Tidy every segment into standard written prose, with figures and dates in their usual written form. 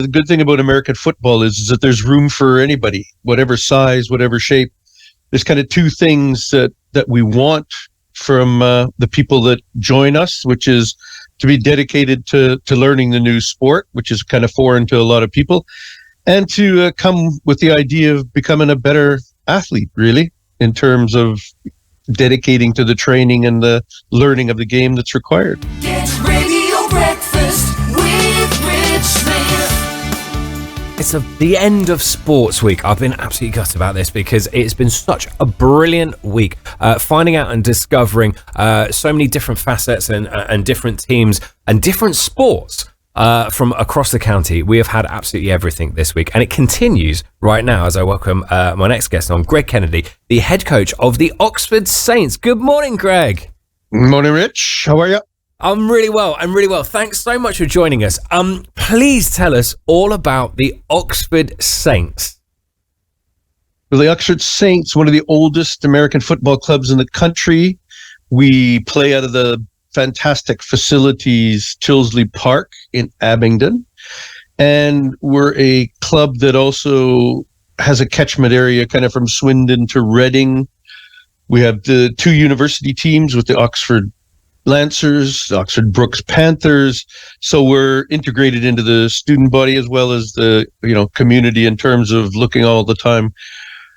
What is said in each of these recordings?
The good thing about American football is that there's room for anybody, whatever size, whatever shape. There's kind of two things that we want from the people that join us, which is to be dedicated to learning the new sport, which is kind of foreign to a lot of people, and to come with the idea of becoming a better athlete, really, in terms of dedicating to the training and the learning of the game that's required. Get Radio Breakfast with Rich Smith. It's the end of sports week. I've been absolutely gutted about this because it's been such a brilliant week. Finding out and discovering so many different facets and different teams and different sports from across the county. We have had absolutely everything this week, and it continues right now as I welcome my next guest on, Greg Kennedy, the head coach of the Oxford Saints. Good morning, Greg. Morning, Rich. How are you? I'm really well. Thanks so much for joining us. Please tell us all about the Oxford Saints. Well, the Oxford Saints, one of the oldest American football clubs in the country. We play out of the fantastic facilities, Tilsley Park in Abingdon. And we're a club that also has a catchment area kind of from Swindon to Reading. We have the two university teams with the Oxford Lancers, Oxford Brooks Panthers. So we're integrated into the student body as well as the community in terms of looking all the time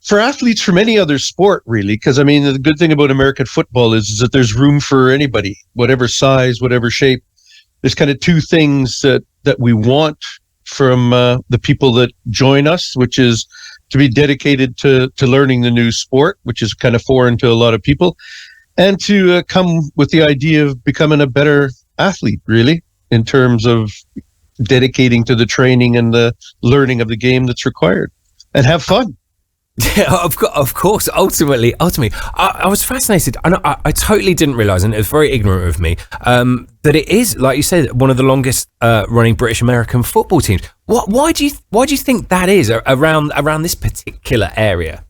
for athletes from any other sport, really. Because, I mean, the good thing about American football is that there's room for anybody, whatever size, whatever shape. There's kind of two things that we want from the people that join us, which is to be dedicated to learning the new sport, which is kind of foreign to a lot of people, and to come with the idea of becoming a better athlete, really, in terms of dedicating to the training and the learning of the game that's required, and have fun. Yeah, of course. Ultimately, I was fascinated. I totally didn't realise, and it was very ignorant of me, that it is, like you said, one of the longest running British American football teams. Why do you think that is around this particular area?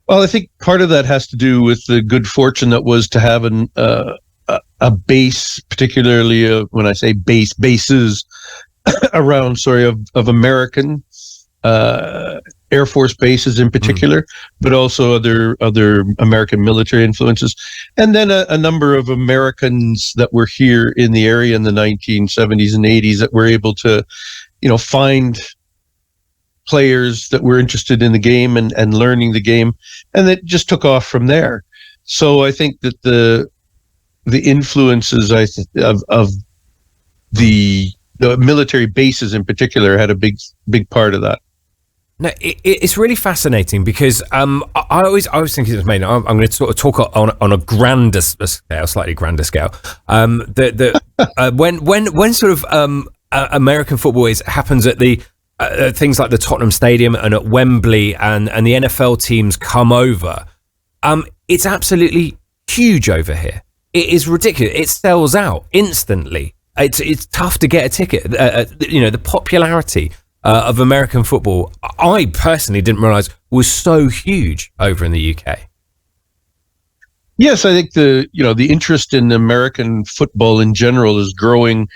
Well, I think part of that has to do with the good fortune that was to have a base, particularly when I say bases around, of American Air Force bases in particular, but also other American military influences. And then a number of Americans that were here in the area in the 1970s and 80s that were able to, find players that were interested in the game and learning the game, and it just took off from there. So I think that the influences of the military bases in particular had a big part of that. No, it's really fascinating because I always think it's amazing. I'm going to sort of talk on a grander scale, slightly grander scale. When sort of American football happens at the things like the Tottenham Stadium and at Wembley, and the NFL teams come over, it's absolutely huge over here. It is ridiculous. It sells out instantly. It's tough to get a ticket. The popularity of American football, I personally didn't realise was so huge over in the UK. Yes, I think the interest in American football in general is growing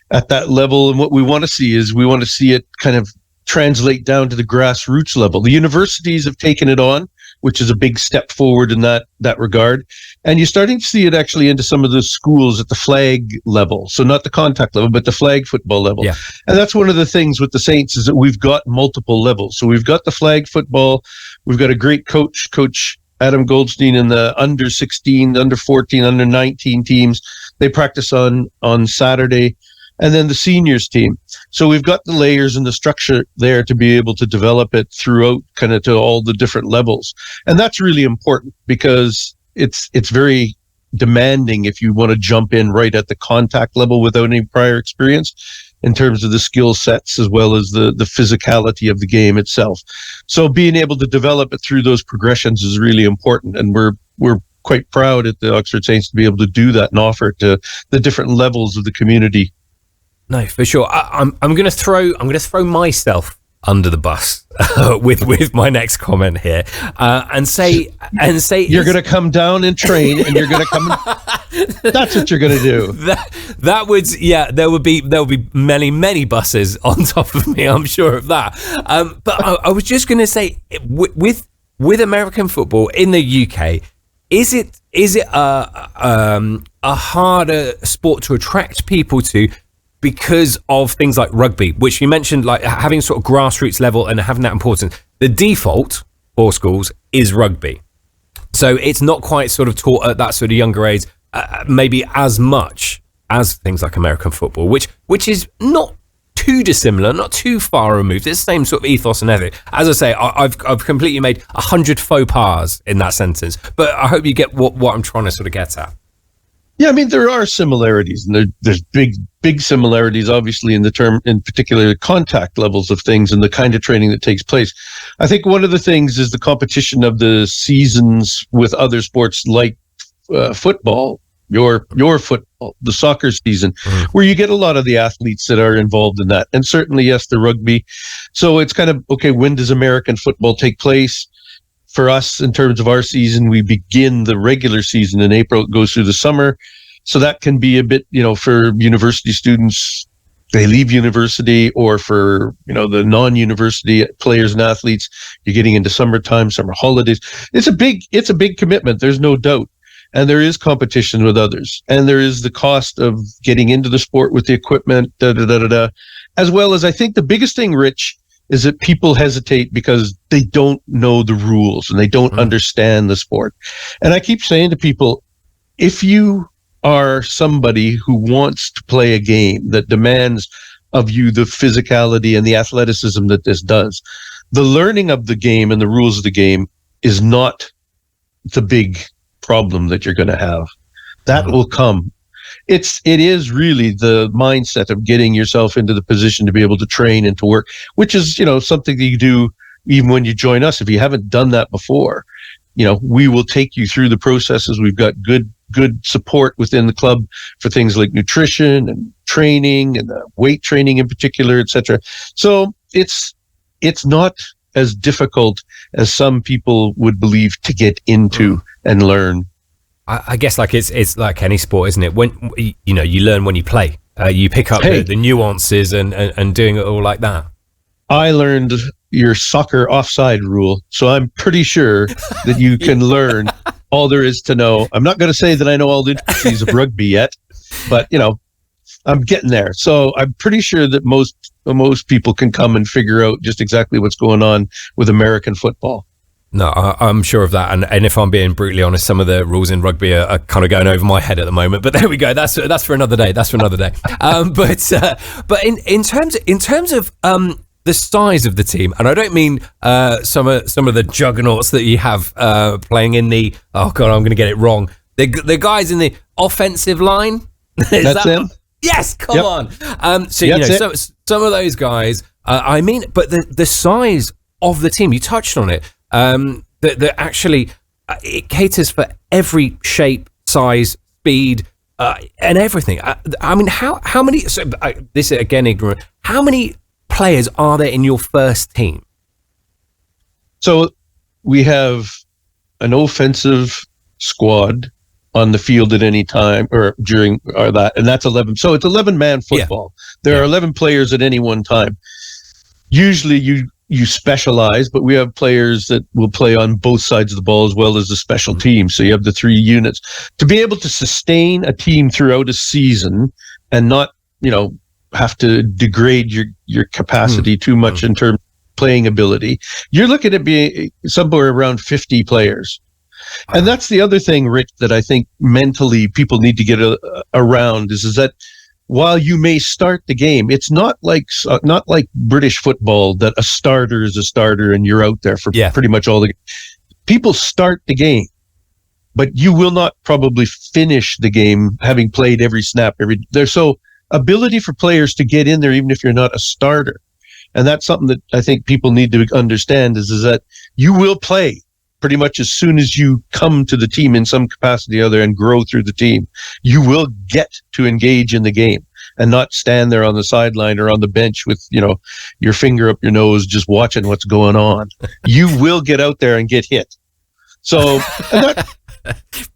at that level, and what we want to see it kind of translate down to the grassroots level. The universities have taken it on, which is a big step forward in that regard, and you're starting to see it actually into some of the schools at the flag level, so not the contact level, but the flag football level. Yeah. And that's one of the things with the Saints, is that we've got multiple levels. So we've got the flag football, we've got a great coach Adam Goldstein, in the under 16, under 14, under 19 teams. They practice on Saturday. And then the seniors team. So we've got the layers and the structure there to be able to develop it throughout, kind of to all the different levels. And that's really important because it's very demanding if you want to jump in right at the contact level without any prior experience, in terms of the skill sets as well as the physicality of the game itself. So being able to develop it through those progressions is really important. And we're quite proud at the Oxford Saints to be able to do that and offer it to the different levels of the community. No, for sure. I'm going to throw myself under the bus with my next comment here, and say you're going to come down and train, and you're going to come. That's what you're going to do. That would, yeah, there would be many buses on top of me. I'm sure of that. But I was just going to say, with American football in the UK, is it a harder sport to attract people to because of things like rugby, which you mentioned, like having sort of grassroots level and having that importance? The default for schools is rugby, so it's not quite sort of taught at that sort of younger age, maybe as much as things like American football, which is not too dissimilar, not too far removed. It's the same sort of ethos and everything. As I say, I've completely made 100 faux pas in that sentence, but I hope you get what I'm trying to sort of get at. Yeah, I mean, there are similarities, and there's big similarities, obviously, in particular, contact levels of things and the kind of training that takes place. I think one of the things is the competition of the seasons with other sports like football, your football, the soccer season, where you get a lot of the athletes that are involved in that. And certainly, yes, the rugby. So it's kind of, okay, when does American football take place? For us, in terms of our season, we begin the regular season in April. It goes through the summer. So that can be a bit, for university students, they leave university, or for, the non-university players and athletes, you're getting into summertime, summer holidays. It's a big commitment. There's no doubt. And there is competition with others. And there is the cost of getting into the sport with the equipment, as well as, I think the biggest thing, Rich, is that people hesitate because they don't know the rules and they don't understand the sport. And I keep saying to people, if you are somebody who wants to play a game that demands of you the physicality and the athleticism that this does, the learning of the game and the rules of the game is not the big problem that you're going to have. That will come. It is really the mindset of getting yourself into the position to be able to train and to work, which is, something that you do even when you join us. If you haven't done that before, we will take you through the processes. We've got good support within the club for things like nutrition and training and weight training in particular, etc. So it's not as difficult as some people would believe to get into and learn. I guess like it's like any sport, isn't it? When you learn when you play, you pick up the nuances and doing it all like that. I learned your soccer offside rule, so I'm pretty sure that you can learn all there is to know. I'm not going to say that I know all the intricacies of rugby yet, but I'm getting there. So I'm pretty sure that most people can come and figure out just exactly what's going on with American football. No, I'm sure of that, and if I'm being brutally honest, some of the rules in rugby are kind of going over my head at the moment. But there we go. That's for another day. But in terms of the size of the team, and I don't mean some of the juggernauts that you have playing in the, oh god, I'm going to get it wrong. The guys in the offensive line. That's them. Yes, come on. So some of those guys. I mean, but the size of the team, you touched on it. That actually it caters for every shape, size, speed, and everything. I mean, how many? So, this is again ignorant. How many players are there in your first team? So we have an offensive squad on the field at any time or during that, and that's 11. So it's 11-man football. There are 11 players at any one time. Usually you specialize, but we have players that will play on both sides of the ball as well as the special team. So you have the 3 units. To be able to sustain a team throughout a season and not, have to degrade your capacity too much in terms of playing ability, you're looking at being somewhere around 50 players. And that's the other thing, Rick, that I think mentally people need to get around is that while you may start the game, it's not like British football that a starter is a starter and you're out there for pretty much all the people start the game, but you will not probably finish the game having played every snap. There's so ability for players to get in there even if you're not a starter, and that's something that I think people need to understand is that you will play pretty much as soon as you come to the team in some capacity or other and grow through the team, you will get to engage in the game. and not stand there on the sideline or on the bench with, your finger up your nose, just watching what's going on. You will get out there and get hit. So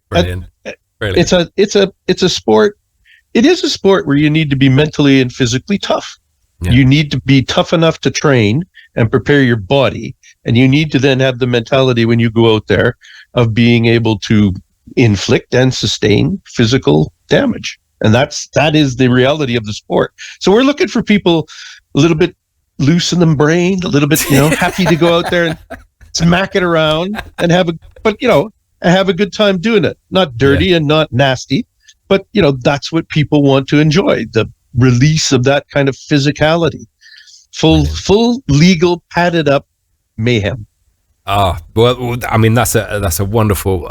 brilliant. It's a sport. It is a sport where you need to be mentally and physically tough. Yeah. You need to be tough enough to train and prepare your body. And you need to then have the mentality when you go out there of being able to inflict and sustain physical damage. And that is the reality of the sport. So we're looking for people a little bit loose in the brain, a little bit, happy to go out there and smack it around and have a good time doing it. Not dirty and not nasty, but that's what people want to enjoy, the release of that kind of physicality. Full legal, padded up mayhem. Well, I mean, that's a wonderful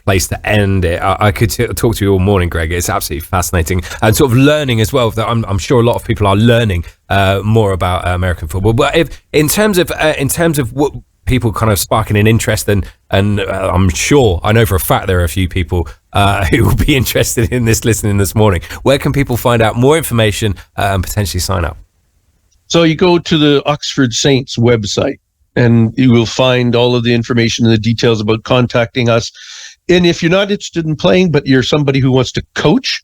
place to end it. I could talk to you all morning, Greg. It's absolutely fascinating, and sort of learning as well. That I'm sure a lot of people are learning more about American football. But in terms of what people kind of sparking an interest, and I'm sure, I know for a fact there are a few people who will be interested in this listening this morning. Where can people find out more information and potentially sign up? So you go to the Oxford Saints website, and you will find all of the information and the details about contacting us. And if you're not interested in playing, but you're somebody who wants to coach,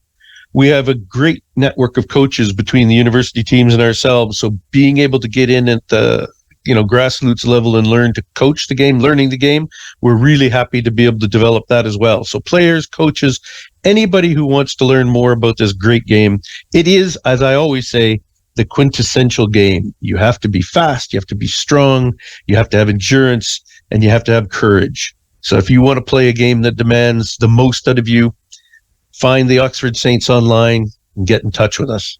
we have a great network of coaches between the university teams and ourselves. So being able to get in at the grassroots level and learn to coach the game, learning the game, we're really happy to be able to develop that as well. So players, coaches, anybody who wants to learn more about this great game, it is, as I always say, the quintessential game. You have to be fast, you have to be strong, you have to have endurance, and you have to have courage. So if you want to play a game that demands the most out of you, find the Oxford Saints online and get in touch with us.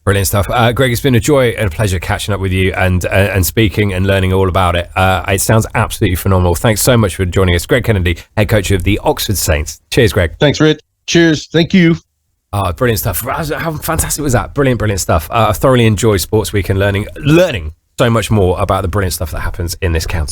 Brilliant stuff. Greg, it's been a joy and a pleasure catching up with you and speaking and learning all about it. It sounds absolutely phenomenal. Thanks so much for joining us. Greg Kennedy, head coach of the Oxford Saints. Cheers, Greg. Thanks, Rich. Cheers. Thank you. Brilliant stuff. How fantastic was that? Brilliant stuff. I thoroughly enjoy Sports Week and learning so much more about the brilliant stuff that happens in this county.